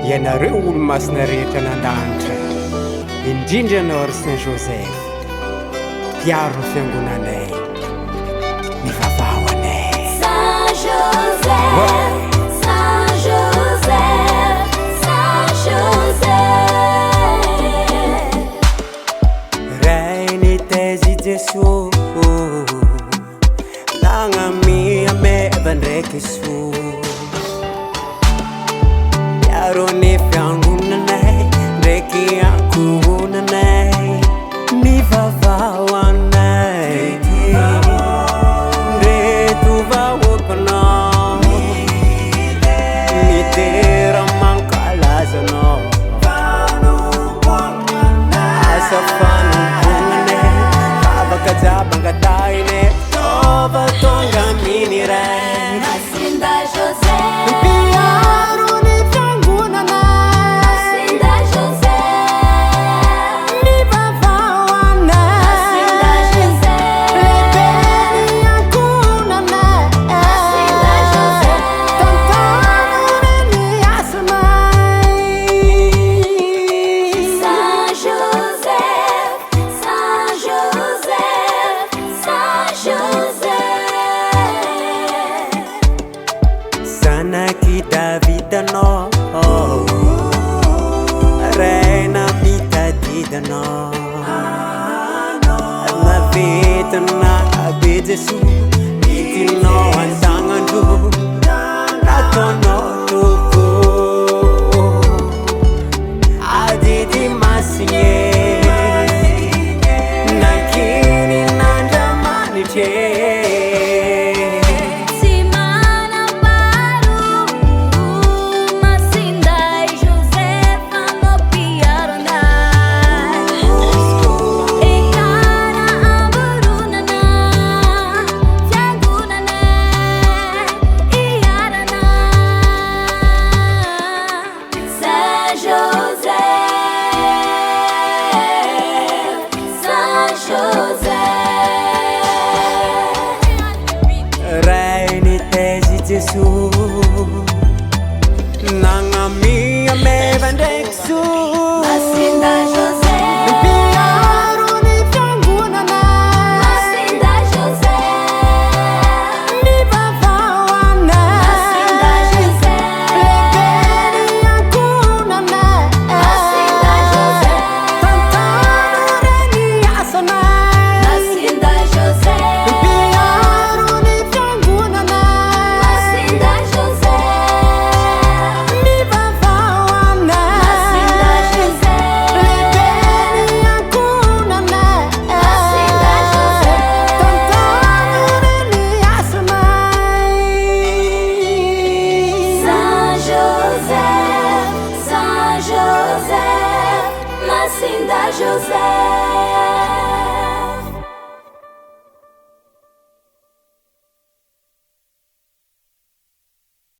ianareo olo masina rehetra nandanitra indrindra nord Saint Joseph piaro ny fiangonanay ny vavahoanay Saint Joseph, Saint Joseph, Saint Joseph. Rainy tezy Jesosy nagnamia meva ndraiky Jesosy piaro ny fiangonanay ndraiky ankohonanay ny vavahoanay ndreto vahoakanao mitera mankalazanao asa fanompognanay vavaka jabangatahine tova tonga miniray Masinda Joseph, piaro ny fiangonanay Masinda Joseph, ny vavahoanay Masinda Joseph, lebeny ankonanay Masinda Joseph, tantanore ny asanay Saint Joseph, Saint Joseph, Saint Joseph. Zanaky Davidanao reina mitadidanao navetana be Jesosy itinao an-tagnandro nataonao loko adidy masigny nankiny nandramanitry Si manambaro, Masinda Joseph no piaronay. Ikara amburunana, fiangonanay, iarana. Saint Joseph, Saint Joseph. Rainy tezy Jesosy nagnamia meva ndraiky Jesosy Masinda Joseph, piaro ny fiangonanay Masinda Joseph, ny vavahoanay Masinda Joseph, lebeny ankonanay Masinda Joseph, tantanore ny asanay Masinda Joseph, piaro ny fiangonanay Masinda Joseph, ny vavahoanay Masinda Joseph, lebeny ankonanay Masinda Joseph, tantanore ny asanay Saint Joseph, Saint Joseph, Masinda Joseph.